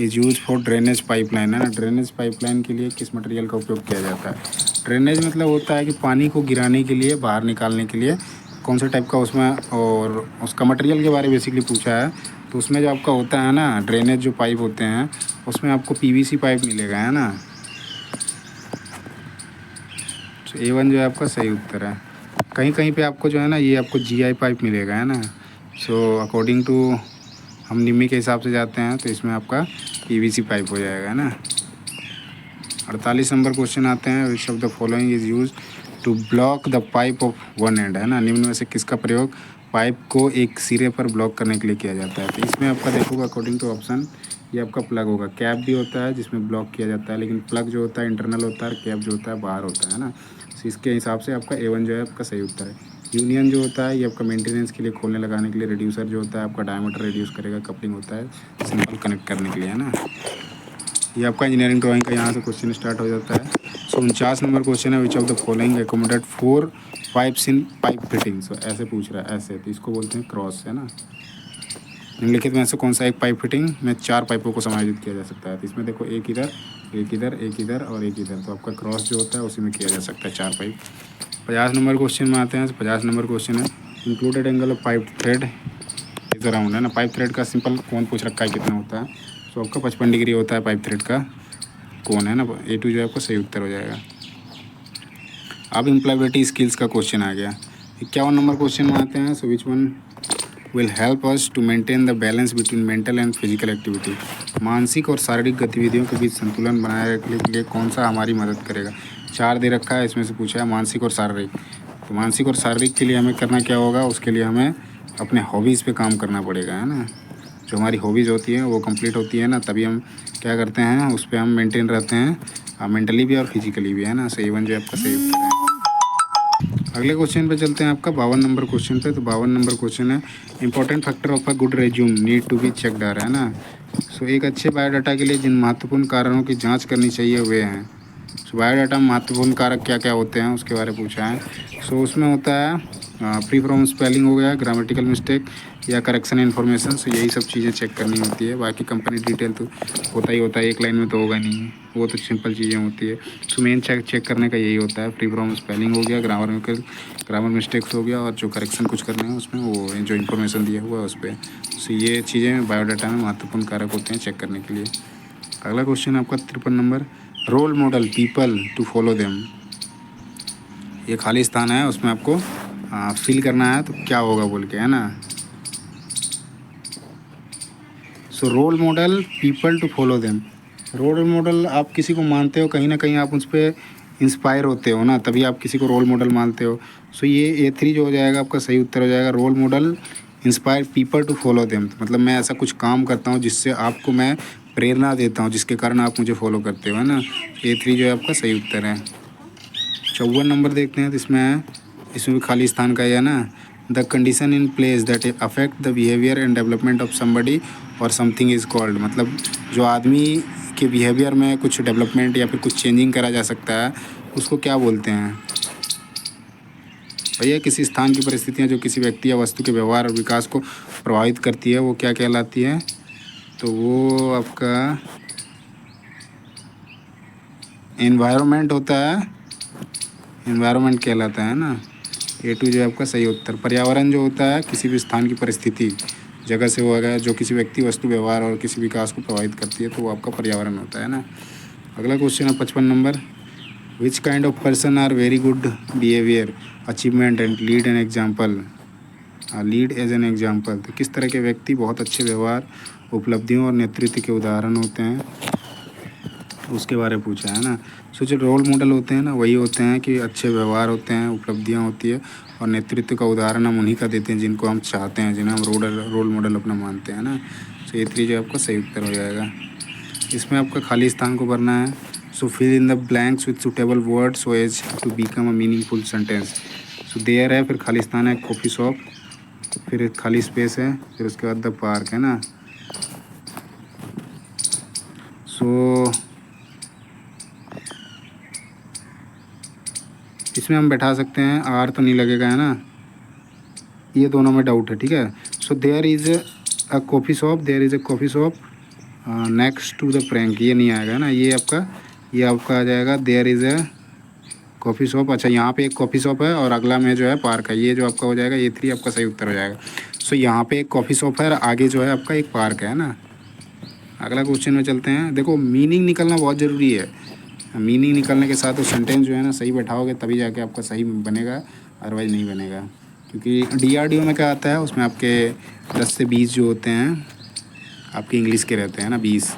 is use for drainage pipeline, है ना। ड्रेनेज पाइपलाइन के लिए किस मटेरियल का उपयोग किया जाता है। ड्रेनेज मतलब होता है कि पानी को गिराने के लिए, बाहर निकालने के लिए कौन सा टाइप का उसमें, और उसका मटेरियल के बारे में बेसिकली पूछा है। तो उसमें जो आपका होता है ना, ड्रेनेज जो पाइप होते हैं उसमें आपको PVC पाइप मिलेगा, है ना। तो A1 जो है आपका सही उत्तर है। कहीं कहीं पे आपको जो है ना, ये आपको GI पाइप मिलेगा, है ना। सो अकॉर्डिंग टू हम निम्मी के हिसाब से जाते हैं, तो इसमें आपका PVC पाइप हो जाएगा, है ना। 48 नंबर क्वेश्चन आते हैं, which of the following is use to block the pipe of one end, है ना। निम्न में से किसका प्रयोग पाइप को एक सिरे पर ब्लॉक करने के लिए किया जाता है। तो इसमें आपका देखोगे अकॉर्डिंग टू ऑप्शन, ये आपका प्लग होगा। कैप भी होता है जिसमें ब्लॉक किया जाता है, लेकिन प्लग जो होता है इंटरनल होता है, कैप जो होता है बाहर होता है ना। तो इसके हिसाब से आपका A1 जो है आपका सही उत्तर है। यूनियन जो होता है ये आपका मेंटेनेंस के लिए, खोलने लगाने के लिए। रिड्यूसर जो होता है आपका डायमीटर रिड्यूस करेगा। कपलिंग होता है सिंपल कनेक्ट करने के लिए, है ना। ये आपका इंजीनियरिंग ड्राइंग का यहाँ से क्वेश्चन स्टार्ट हो जाता है। सो 49 नंबर क्वेश्चन है, which of the following accommodate 4 pipes in pipe fitting. So ऐसे पूछ रहा है, ऐसे, तो इसको बोलते हैं क्रॉस, है ना। निम्नलिखित में से कौन सा एक पाइप फिटिंग में 4 पाइपों को समायोजित किया जा सकता है। तो इसमें देखो एक इधर, एक इधर, एक इधर और एक इधर, तो आपका क्रॉस जो होता है उसी में किया जा सकता है 4 पाइप। 50 नंबर क्वेश्चन में आते हैं। 50 नंबर क्वेश्चन है, included angle of pipe thread is around, है ना। पाइप थ्रेड का सिंपल कौन पूछ रखा है, कितना होता है। तो आपका 55 डिग्री होता है पाइप थ्रेड का कौन, है ना। A2 जो है आपका सही उत्तर हो जाएगा। अब इम्प्लॉयबिलिटी स्किल्स का क्वेश्चन आ गया। 51 नंबर क्वेश्चन में आते हैं। So which one will help us to maintain the balance between mental and physical activity. मानसिक और शारीरिक गतिविधियों के बीच संतुलन बनाए रखने के लिए कौन सा हमारी मदद करेगा। 4 दे रखा है, इसमें से पूछा है मानसिक और शारीरिक। तो मानसिक और शारीरिक के लिए हमें करना क्या होगा, उसके लिए हमें अपने हॉबीज़ पे काम करना पड़ेगा, है ना। जो हमारी हॉबीज़ होती हैं वो कंप्लीट होती है ना, तभी हम क्या करते हैं, उस पर हम मेंटेन रहते हैं, मेंटली भी और फिजिकली भी, है ना। सही वन जो आपका सही उत्तर है। अगले क्वेश्चन पे चलते हैं, आपका 52 नंबर क्वेश्चन पे। तो 52 नंबर क्वेश्चन है, important factor of a good resume need to be checked, है ना। सो एक अच्छे बायोडाटा के लिए जिन महत्वपूर्ण कारणों की जांच करनी चाहिए वे हैं। सो बायोडाटा में महत्वपूर्ण कारक क्या क्या होते हैं उसके बारे में पूछा है। सो उसमें होता है फ्री फ्रॉम स्पेलिंग हो गया, ग्रामेटिकल मिस्टेक या करेक्शन इन्फॉर्मेशन। सो यही सब चीज़ें चेक करनी होती है। बाकी कंपनी डिटेल तो होता ही होता है, एक लाइन में तो होगा नहीं, वो तो सिंपल चीज़ें होती है। सो मेन चेक करने का यही होता है, फ्री फ्रॉम स्पेलिंग हो गया, ग्रामर मिस्टेक्स हो गया, और जो करेक्शन कुछ करना है उसमें, वो जो इन्फॉर्मेशन दिया हुआ है उस पर। सो ये चीज़ें बायोडाटा में महत्वपूर्ण कारक होते हैं चेक करने के लिए। अगला क्वेश्चन आपका 53 number, role model people to follow them. ये खाली स्थान है, उसमें आपको फिल करना है, तो क्या होगा बोल के, है ना। So role model people to follow them. Role model आप किसी को मानते हो, कहीं ना कहीं आप उस पर इंस्पायर होते हो ना, तभी आप किसी को रोल मॉडल मानते हो। सो ये A3 जो हो जाएगा आपका सही उत्तर हो जाएगा। Role model inspire people to follow them, मतलब मैं ऐसा कुछ काम करता हूँ जिससे आपको मैं प्रेरणा देता हूँ, जिसके कारण आप मुझे फॉलो करते हो, है ना। A3 जो है आपका सही उत्तर है। 54 नंबर देखते हैं, तो इसमें भी खाली स्थान का ही है ना। The condition in place that affect the behaviour and development of somebody और समथिंग इज़ कॉल्ड, मतलब जो आदमी के बिहेवियर में कुछ डेवलपमेंट या फिर कुछ चेंजिंग करा जा सकता है, उसको क्या बोलते हैं भैया। किसी स्थान की परिस्थितियाँ जो किसी व्यक्ति या वस्तु के व्यवहार और विकास को प्रभावित करती है, वो क्या कहलाती है, तो वो आपका एनवायरनमेंट होता है, एनवायरनमेंट कहलाता है ना। A2 जो है आपका सही उत्तर। पर्यावरण जो होता है किसी भी स्थान की परिस्थिति, जगह से वो अगर जो किसी व्यक्ति, वस्तु, व्यवहार और किसी विकास को प्रभावित करती है, तो वो आपका पर्यावरण होता है ना। अगला क्वेश्चन है 55 number, which kind of person are very good behaviour achievement and lead an example, lead as an example. तो किस तरह के व्यक्ति बहुत अच्छे व्यवहार, उपलब्धियों और नेतृत्व के उदाहरण होते हैं। उसके बारे में पूछा है ना। सो जो रोल मॉडल होते हैं ना वही होते हैं कि अच्छे व्यवहार होते हैं, उपलब्धियाँ होती है और नेतृत्व का उदाहरण हम उन्हीं का देते हैं जिनको हम चाहते हैं, जिन्हें हम रोल मॉडल अपना मानते हैं ना। सो ये 3 जो आपका सही उत्तर हो जाएगा। इसमें आपका खाली स्थान को भरना है। So fill in the blanks with suitable word so as to become a meaningful sentence. So there है, फिर खाली स्थान है, कॉफ़ी शॉप, फिर एक खाली स्पेस है, फिर उसके बाद द पार्क है ना। सो इसमें हम बैठा सकते हैं, आर तो नहीं लगेगा है ना, ये दोनों में डाउट है, ठीक है। So there is a coffee shop, there is a coffee shop next to the bank, ये नहीं आएगा ना, ये आपका आ जाएगा there is a coffee shop. अच्छा, यहाँ पे एक कॉफ़ी शॉप है और अगला में जो है पार्क है, ये जो आपका हो जाएगा ये 3 आपका सही उत्तर हो जाएगा। सो यहाँ पे एक कॉफ़ी शॉप है और आगे जो है आपका एक पार्क है ना। अगला क्वेश्चन में चलते हैं। देखो मीनिंग निकलना बहुत ज़रूरी है, मीनिंग निकलने के साथ वो सेंटेंस जो है ना सही बैठाओगे तभी जाके आपका सही बनेगा, अदरवाइज़ नहीं बनेगा। क्योंकि डीआरडीओ में क्या आता है, उसमें आपके 10 से 20 जो होते हैं आपके इंग्लिश के रहते हैं ना, 20।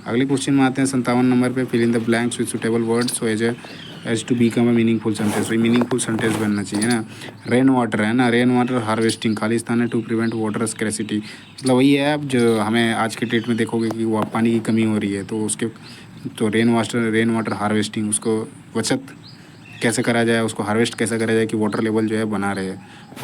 अगले क्वेश्चन में आते हैं 57 नंबर पे, fill in the blanks with suitable words so as to become a meaningful sentence. वही मीनिंगफुल सेंटेंस बनना चाहिए ना। रेन वाटर है ना, रेन वाटर हार्वेस्टिंग, खाली स्थान है, टू प्रिवेंट वाटर स्कैरसिटी, मतलब वही है। अब जो हमें आज के डेट में देखोगे कि वो पानी की कमी हो रही है, तो उसके तो रेन वाटर हार्वेस्टिंग, उसको बचत कैसे करा जाए, उसको हार्वेस्ट कैसे करा जाए कि वाटर लेवल जो है बना रहे,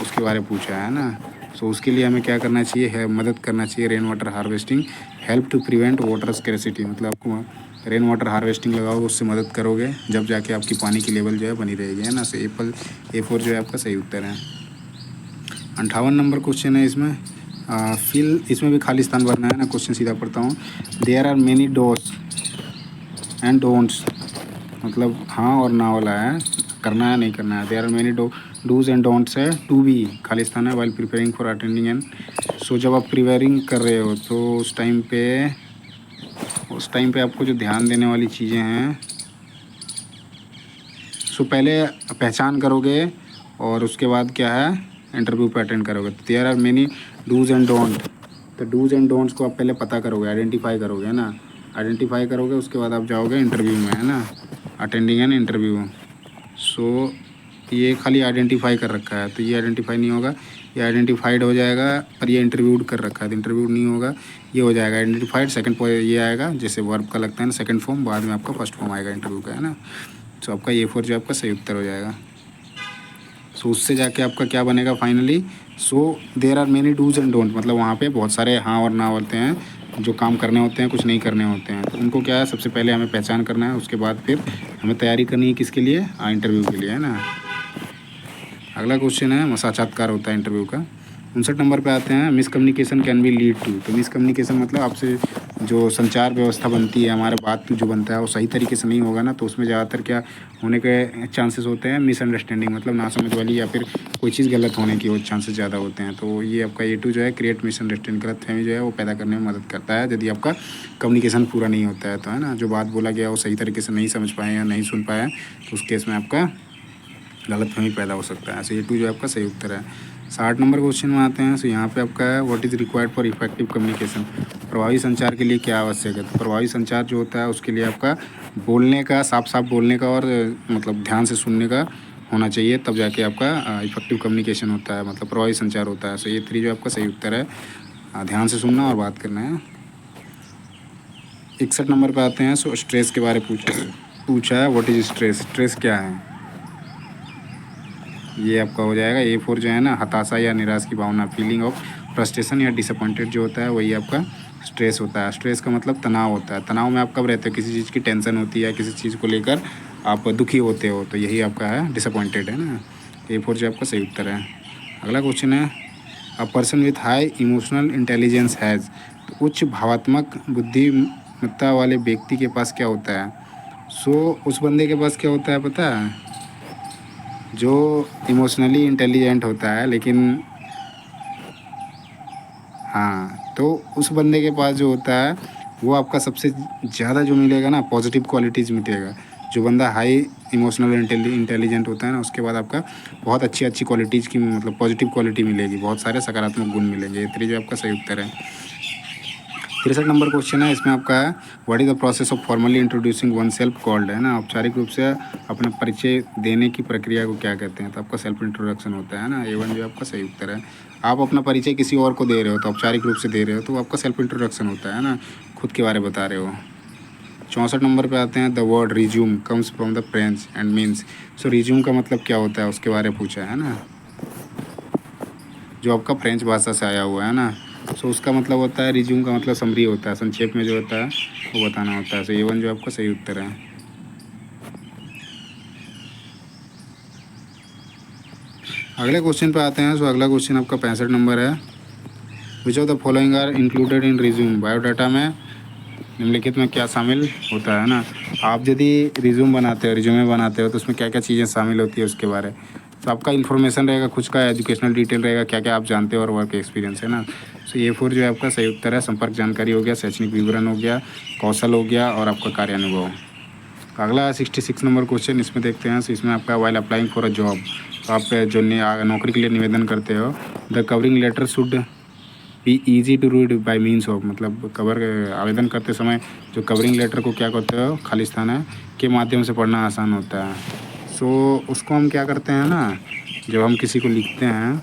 उसके बारे में पूछा है ना। सो उसके लिए हमें क्या करना चाहिए है, मदद करना चाहिए। Rain water harvesting help to prevent water scarcity, मतलब आपको रेन वाटर हार्वेस्टिंग लगाओगे, उससे मदद करोगे, जब जाके आपकी पानी की लेवल जो है बनी रहेगी, है ना। सो A4 जो है आपका सही उत्तर है। 58 नंबर क्वेश्चन है इसमें फिल, इसमें भी खाली स्थान भरना है ना। क्वेश्चन सीधा पढ़ता हूँ। There are many dos and don'ts, मतलब हाँ और ना वाला है, करना है नहीं करना है। There are many dos and don'ts है, टू बी खाली स्थान है, while preparing for attending and. So जब आप प्रिपेयरिंग कर रहे हो तो उस टाइम पे आपको जो ध्यान देने वाली चीज़ें हैं, सो पहले पहचान करोगे और उसके बाद क्या है, इंटरव्यू पे अटेंड करोगे। तो there are many dos and don't, तो डूज एंड डोंट्स को आप पहले पता करोगे, आइडेंटिफाई करोगे, है ना। आइडेंटिफाई करोगे, उसके बाद आप जाओगे इंटरव्यू में, है ना, अटेंडिंग एन इंटरव्यू। सो ये खाली आइडेंटिफाई कर रखा है, तो ये आइडेंटिफाई नहीं होगा, ये आइडेंटिफाइड हो जाएगा, और ये इंटरव्यूड कर रखा है तो इंटरव्यूड नहीं होगा, ये हो जाएगा आइडेंटिफाइड। सेकंड ये आएगा, जैसे वर्ब का लगता है ना सेकंड फॉर्म, बाद में आपका फर्स्ट फॉर्म आएगा इंटरव्यू का, है ना। सो आपका A4 जो आपका सही उत्तर हो जाएगा। सो उससे जाके आपका क्या बनेगा finally, so there are many dos and don't, मतलब वहाँ पे बहुत सारे हाँ और ना होते हैं, जो काम करने होते हैं, कुछ नहीं करने होते हैं, तो उनको क्या है, सबसे पहले हमें पहचान करना है, उसके बाद फिर हमें तैयारी करनी है किसके लिए, इंटरव्यू के लिए, है ना। अगला क्वेश्चन है साक्षात्कार होता है इंटरव्यू का। 59 नंबर पे आते हैं, miscommunication can be lead to. तो मिसकम्युनिकेशन मतलब आपसे जो संचार व्यवस्था बनती है, हमारे बात जो बनता है वो सही तरीके से नहीं होगा ना, तो उसमें ज़्यादातर क्या होने के चांसेस होते हैं, मिसअंडरस्टैंडिंग, मतलब नासमझ वाली या फिर कोई चीज़ गलत होने की वो चांसेस ज़्यादा होते हैं। तो ये आपका A2 जो है क्रिएट मिसअंडरस्टैंडिंग, गलतफहमी जो है वो पैदा करने में मदद करता है, यदि आपका कम्युनिकेशन पूरा नहीं होता है तो, है ना। जो बात बोला गया वो सही तरीके से नहीं समझ पाए या नहीं सुन पाए, तो उस केस में आपका गलतफहमी पैदा हो सकता है। सो A2 जो आपका सही उत्तर है। 60 नंबर क्वेश्चन में आते हैं। सो यहाँ पे आपका है, what is required for effective communication, प्रभावी संचार के लिए क्या आवश्यक है। तो प्रभावी संचार जो होता है उसके लिए आपका बोलने का, साफ साफ बोलने का, और मतलब ध्यान से सुनने का होना चाहिए, तब जाके आपका इफेक्टिव कम्युनिकेशन होता है, मतलब प्रभावी संचार होता है। सो ये 3 जो आपका सही उत्तर है, ध्यान से सुनना और बात करना है। 61 नंबर पे आते हैं। सो स्ट्रेस के बारे में पूछा है, व्हाट इज़ स्ट्रेस, स्ट्रेस क्या है, ये आपका हो जाएगा A4 जो है ना, हताशा या निराश की भावना, फीलिंग ऑफ फ्रस्ट्रेशन या डिसअपॉइंटेड जो होता है वही आपका स्ट्रेस होता है। स्ट्रेस का मतलब तनाव होता है। तनाव में आप कब रहते हो, किसी चीज़ की टेंशन होती है, किसी चीज़ को लेकर आप दुखी होते हो, तो यही आपका है डिसअपॉइंटेड, है ना। A4 जो आपका सही उत्तर है। अगला क्वेश्चन है, a person with high emotional intelligence has, तो उच्च भावात्मक बुद्धिमत्ता वाले व्यक्ति के पास क्या होता है। सो उस बंदे के पास क्या होता है पता है, जो इमोशनली इंटेलिजेंट होता है, लेकिन हाँ, तो उस बंदे के पास जो होता है वो आपका सबसे ज़्यादा जो मिलेगा ना, पॉजिटिव क्वालिटीज़ मिलेगा। जो बंदा हाई इमोशनल इंटेलिजेंट होता है ना, उसके बाद आपका बहुत अच्छी अच्छी क्वालिटीज़ की, मतलब पॉजिटिव क्वालिटी मिलेगी, बहुत सारे सकारात्मक गुण मिलेंगे। ये 3 जो आपका सही उत्तर है। 63 नंबर क्वेश्चन है, इसमें आपका है what is the process of formally introducing one self called, है ना, औपचारिक रूप से अपना परिचय देने की प्रक्रिया को क्या कहते हैं। तो आपका सेल्फ इंट्रोडक्शन होता है ना, A1 जो आपका सही उत्तर है। आप अपना परिचय किसी और को दे रहे हो तो औपचारिक रूप से दे रहे हो तो आपका सेल्फ इंट्रोडक्शन होता है ना, खुद के बारे में बता रहे हो। 64 नंबर पे आते हैं, the word resume comes from the French and means. So resume का मतलब क्या होता है उसके बारे में पूछा है ना, जो आपका फ्रेंच भाषा से आया हुआ है ना। सो उसका मतलब होता है, रिज्यूम का मतलब समरी होता है, संक्षेप में जो होता है वो बताना होता है। सो A1 जो आपका सही उत्तर है। अगले क्वेश्चन पे आते हैं। सो अगला क्वेश्चन आपका 65 नंबर है, which of the following are included in resume. Biodata में निम्नलिखित में क्या शामिल होता है ना। आप यदि रिज्यूम बनाते हो, रिज्यूमे बनाते हो तो उसमें क्या क्या चीज़ें शामिल होती है उसके बारे। तो आपका इन्फॉर्मेशन रहेगा, कुछ का एजुकेशनल डिटेल रहेगा, क्या क्या आप जानते हो और वर्क एक्सपीरियंस, है ना। सो A4 जो है आपका सही उत्तर है। संपर्क जानकारी हो गया, शैक्षणिक विवरण हो गया, कौशल हो गया और आपका कार्यानुभव। अगला है 66 नंबर क्वेश्चन, इसमें देखते हैं। सो इसमें आपका while applying for a job, तो आप जो नौकरी के लिए निवेदन करते हो, the covering letter should be easy to read by means of, मतलब आवेदन करते समय जो कवरिंग लेटर को क्या करते हो, खालिस्तान है के माध्यम से पढ़ना आसान होता है। सो उसको हम क्या करते हैं ना, जब हम किसी को लिखते हैं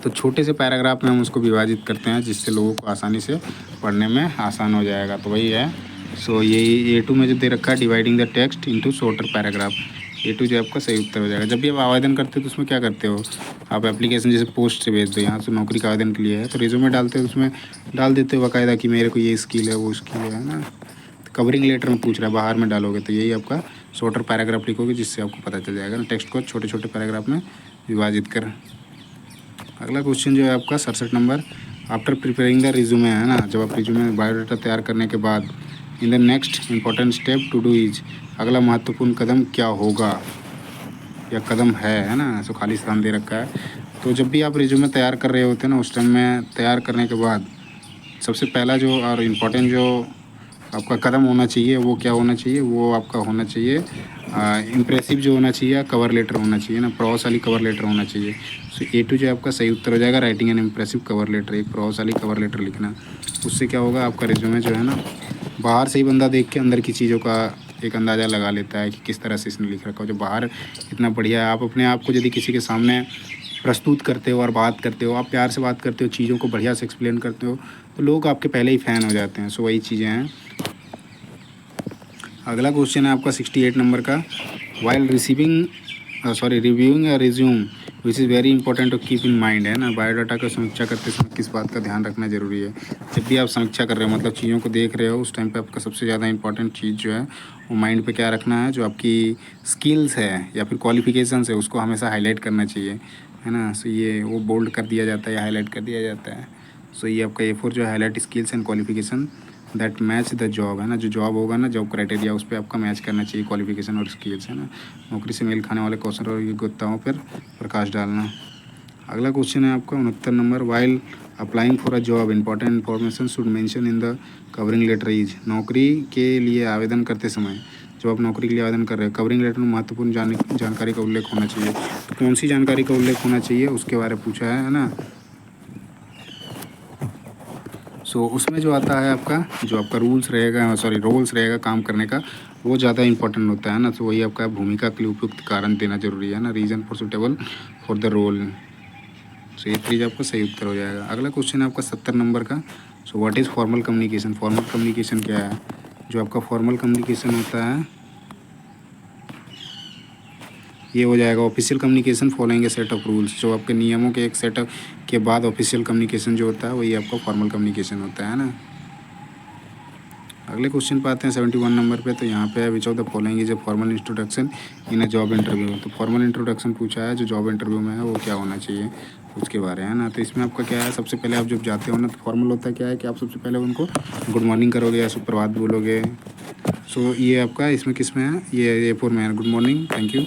तो छोटे से पैराग्राफ में हम उसको विभाजित करते हैं, जिससे लोगों को आसानी से पढ़ने में आसान हो जाएगा। तो वही है। सो ये A2 में जो दे रखा है, dividing the text into shorter paragraph, A2 जो आपका सही उत्तर हो जाएगा। जब भी आप आवेदन करते हो तो उसमें क्या करते हो, आप एप्लीकेशन जैसे पोस्ट से भेज दो, यहाँ से नौकरी का आवेदन के लिए है तो रिज्यूमे डालते हो, उसमें डाल देते हो बाकायदा कि मेरे को ये स्किल है वो स्किल है ना। तो कवरिंग लेटर में पूछ रहा है, बाहर में डालोगे तो यही आपका शॉर्टर पैराग्राफ लिखोगे, जिससे आपको पता चल जाएगा ना, टेक्स्ट को छोटे छोटे पैराग्राफ में विभाजित कर। अगला क्वेश्चन जो है आपका 67 number, after preparing the resume, है ना, जब आप रिज्यूमे बायोडाटा तैयार करने के बाद, in the next important step to do is, अगला महत्वपूर्ण कदम क्या होगा या कदम है ना। सो खाली स्थान दे रखा है। तो जब भी आप रिज्यूमे तैयार कर रहे होते हैं ना, उस टाइम में तैयार करने के बाद सबसे पहला जो और इम्पोर्टेंट जो आपका कदम होना चाहिए वो क्या होना चाहिए, वो आपका होना चाहिए इम्प्रेसिव जो होना चाहिए, कवर लेटर होना चाहिए ना, प्रभावशाली कवर लेटर होना चाहिए। सो A2 जो आपका सही उत्तर हो जाएगा, writing an impressive cover letter, एक प्रभावशाली कवर लेटर लिखना। उससे क्या होगा, आपका रिज्यूमे जो है ना, बाहर से ही बंदा देख के अंदर की चीज़ों का एक अंदाज़ा लगा लेता है कि किस तरह से इसने लिख रखा हो। जो बाहर इतना बढ़िया है, आप अपने आप को यदि किसी के सामने प्रस्तुत करते हो और बात करते हो, आप प्यार से बात करते हो, चीज़ों को बढ़िया से एक्सप्लेन करते हो, तो लोग आपके पहले ही फ़ैन हो जाते हैं। सो वही चीज़ें हैं। अगला क्वेश्चन है आपका 68 नंबर का, while reviewing a resume which is very important to keep in mind, है ना। बायोडाटा का समीक्षा करते समय किस बात का ध्यान रखना ज़रूरी है। जब भी आप समीक्षा कर रहे हो, मतलब चीज़ों को देख रहे हो, उस टाइम पे आपका सबसे ज़्यादा इंपॉर्टेंट चीज़ जो है वो माइंड पे क्या रखना है, जो आपकी स्किल्स है या फिर क्वालिफिकेशंस है उसको हमेशा हाईलाइट करना चाहिए, है ना। सो ये वो बोल्ड कर दिया जाता है या हाईलाइट कर दिया जाता है। सो ये आपका A4 जो है, highlight skills and qualification that match the job, है ना। जो जॉब होगा ना, जॉब क्राइटेरिया, उस पर आपका मैच करना चाहिए क्वालिफिकेशन और स्किल्स, है ना। नौकरी से मेल खाने वाले कौशल और योग्यताओं पर प्रकाश डालना। अगला क्वेश्चन है आपका 69 number, while applying for a job important information should mention in the covering letter is. नौकरी के लिए आवेदन करते समय, जब आप नौकरी के लिए आवेदन कर रहे हैं, कवरिंग लेटर में महत्वपूर्ण जानकारी का उल्लेख होना चाहिए। तो कौन सी जानकारी का उल्लेख होना चाहिए उसके बारे में पूछा है ना। सो उसमें जो आता है आपका, जो आपका रोल्स रहेगा काम करने का, वो ज़्यादा इंपॉर्टेंट होता है ना। तो वही आपका भूमिका के लिए उपयुक्त कारण देना जरूरी है ना, reason for suitable for the role. So ये चीज़ आपका सही उत्तर हो जाएगा। अगला क्वेश्चन है आपका 70 नंबर का, so what is formal communication. Formal communication क्या है, जो आपका फॉर्मल कम्युनिकेशन होता है ये हो जाएगा official communication following A set of rules, जो आपके नियमों के एक सेट के बाद ऑफिशियल कम्युनिकेशन जो होता है वही आपका फॉर्मल कम्युनिकेशन होता है ना। अगले क्वेश्चन पे आते हैं 71 नंबर पे। तो यहाँ पे है, which of the following is a formal introduction in a job interview. तो फॉर्मल इंट्रोडक्शन पूछा है जो जॉब इंटरव्यू में है वो क्या होना चाहिए उसके बारे में, है ना। तो इसमें आपका क्या है, सबसे पहले आप जब जाते हो ना, तो फॉर्मल होता है क्या है कि आप सबसे पहले उनको गुड मॉर्निंग करोगे या सुप्रभात बोलोगे। सो ये आपका इसमें किस में है, ये A4 में है, good morning, thank you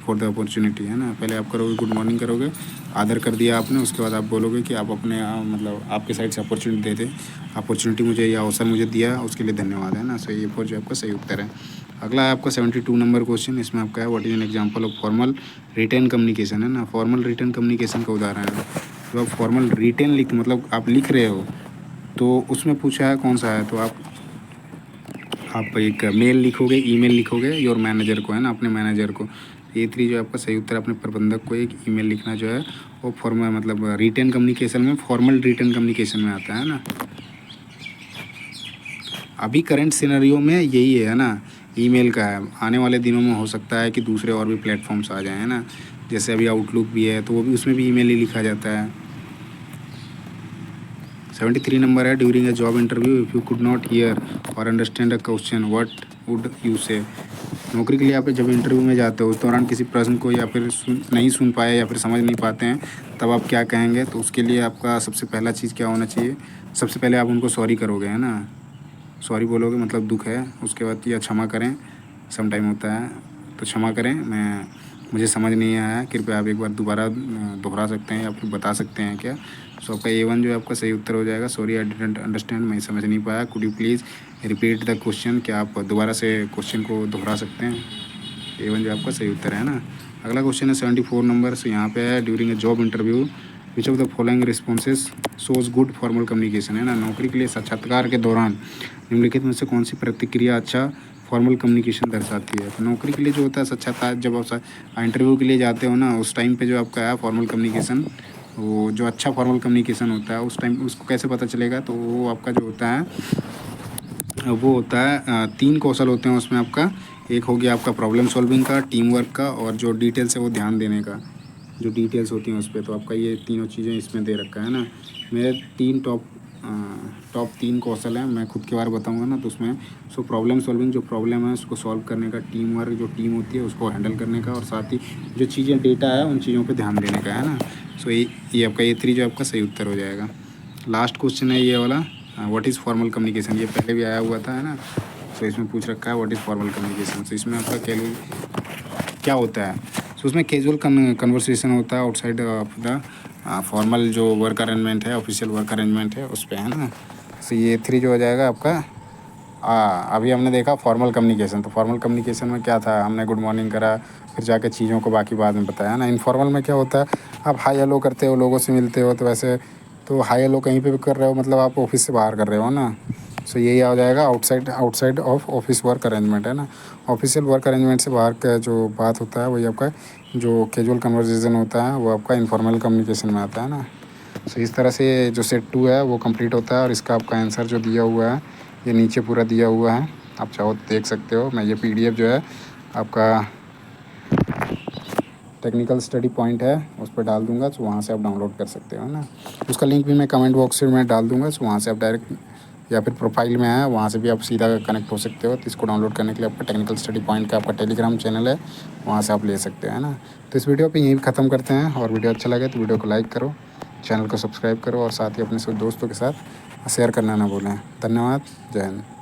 for the opportunity, है ना। पहले आप करोगे गुड मॉर्निंग करोगे, आदर कर दिया आपने, उसके बाद आप बोलोगे कि आप अपने मतलब आपके साइड से अपॉर्चुनिटी दे दे, अपॉर्चुनिटी मुझे या अवसर मुझे दिया उसके लिए धन्यवाद, है ना। सो ये जो आपका सही उत्तर है। अगला है आपका 72 नंबर क्वेश्चन, इसमें आपका है what is an example of formal written communication, है ना। फॉर्मल रिटन कम्युनिकेशन का उदाहरण है, जो आप फॉर्मल रिटन मतलब आप लिख रहे हो तो उसमें पूछा है कौन सा है, तो आप एक मेल लिखोगे, ईमेल लिखोगे योर मैनेजर को, है ना, अपने मैनेजर को। A3 जो आपका सही उत्तर, अपने प्रबंधक को एक ईमेल लिखना जो है वो फॉर्मल मतलब रिटन कम्युनिकेशन में, फॉर्मल रिटन कम्युनिकेशन में आता है ना। अभी करंट सिनेरियो में यही है ना, ईमेल का है। आने वाले दिनों में हो सकता है कि दूसरे और भी प्लेटफॉर्म्स आ जाएँ, है ना, जैसे अभी आउटलुक भी है तो वो भी, उसमें भी ईमेल ही लिखा जाता है। 73 नंबर है, during a job interview if you could not hear और understand a question what would you say. नौकरी के लिए आप जब इंटरव्यू में जाते हो उस दौरान किसी प्रश्न को या फिर नहीं सुन पाए या फिर समझ नहीं पाते हैं, तब आप क्या कहेंगे? तो उसके लिए आपका सबसे पहला चीज़ क्या होना चाहिए? सबसे पहले आप उनको सॉरी करोगे, है ना, सॉरी बोलोगे, मतलब दुख है। उसके बाद या क्षमा करें, सम टाइम होता है तो क्षमा करें, मुझे समझ नहीं आया, कृपया आप एक बार दोबारा दोहरा सकते हैं या फिर बता सकते हैं क्या। सो आपका A1 जो है आपका सही उत्तर हो जाएगा। सॉरी आई डिडंट अंडरस्टैंड, मैं समझ नहीं पाया, could you please repeat the question, क्या आप दोबारा से क्वेश्चन को दोहरा सकते हैं। A1 जो आपका सही उत्तर है ना। अगला क्वेश्चन है 74 नंबर से, यहाँ पे है during a job interview which of the following responses shows good formal communication, है ना। नौकरी के लिए साक्षात्कार के दौरान निम्नलिखित में से कौन सी प्रतिक्रिया अच्छा फॉर्मल कम्युनिकेशन दर्शाती है। तो नौकरी के लिए जो होता है साक्षात्कार, जब आप इंटरव्यू के लिए जाते हो ना, उस टाइम पे जो आपका है फॉर्मल कम्युनिकेशन, वो जो अच्छा फॉर्मल कम्युनिकेशन होता है उस टाइम उसको कैसे पता चलेगा, तो वो आपका जो होता है वो होता है 3 कौशल होते हैं उसमें आपका। एक हो गया आपका प्रॉब्लम सॉल्विंग का, टीम वर्क का, और जो डिटेल्स है वो ध्यान देने का, जो डिटेल्स होती हैं उस पर। तो आपका ये तीनों चीज़ें इसमें दे रखा है ना। मेरे 3 टॉप 3 कौशल हैं, मैं खुद के बारे में बताऊँगा ना, तो उसमें सो प्रॉब्लम सॉल्विंग, जो प्रॉब्लम है उसको सॉल्व करने का, टीम वर्क, जो टीम होती है उसको हैंडल करने का, और साथ ही जो चीज़ें डेटा है उन चीज़ों पे ध्यान देने का, है ना। सो ये आपका A3 जो आपका सही उत्तर हो जाएगा। लास्ट क्वेश्चन है ये वाला, व्हाट इज़ फॉर्मल कम्युनिकेशन, ये पहले भी आया हुआ था, है ना। सो इसमें पूछ रखा है व्हाट इज़ फॉर्मल कम्युनिकेशन। तो इसमें आपका क्या होता है, सो उसमें कैजुअल कन्वर्सेशन होता है आउटसाइड ऑफ द फॉर्मल जो वर्क अरेंजमेंट है, ऑफिशियल वर्क अरेंजमेंट है उस पर, है ना। सो ये 3 जो हो जाएगा आपका। अभी हमने देखा फॉर्मल कम्युनिकेशन, तो फॉर्मल कम्युनिकेशन में क्या था, हमने गुड मॉर्निंग करा, फिर जाके चीज़ों को बाकी बाद में बताया ना। इनफॉर्मल में क्या होता है, आप हाई हेलो करते हो, लोगों से मिलते हो, तो वैसे तो हाई हेलो कहीं पे भी कर रहे हो, मतलब आप ऑफिस से बाहर कर रहे हो ना। सो यही आ जाएगा outside of office work arrangement, है ना। ऑफिशियल वर्क अरेंजमेंट से बाहर का जो बात होता है वही आपका जो कैजुअल कन्वर्सेशन होता है वो आपका इनफॉर्मल कम्युनिकेशन में आता है ना। सो इस तरह से जो सेट 2 है वो कंप्लीट होता है, और इसका आपका आंसर जो दिया हुआ है ये नीचे पूरा दिया हुआ है, आप चाहो तो देख सकते हो। मैं ये PDF जो है आपका टेक्निकल स्टडी पॉइंट है उस पर डाल दूंगा, तो वहाँ से आप डाउनलोड कर सकते हो ना। उसका लिंक भी मैं कमेंट बॉक्स में डाल दूंगा, तो वहाँ से आप डायरेक्ट, या फिर प्रोफाइल में है वहाँ से भी आप सीधा कनेक्ट हो सकते हो। तो इसको डाउनलोड करने के लिए आपका टेक्निकल स्टडी पॉइंट का आपका टेलीग्राम चैनल है, वहाँ से आप ले सकते हो, है ना। तो इस वीडियो पे यहीं ख़त्म करते हैं, और वीडियो अच्छा लगे तो वीडियो को लाइक करो, चैनल को सब्सक्राइब करो, और साथ ही अपने दोस्तों के साथ शेयर करना ना भूलें। धन्यवाद, जय हिंद।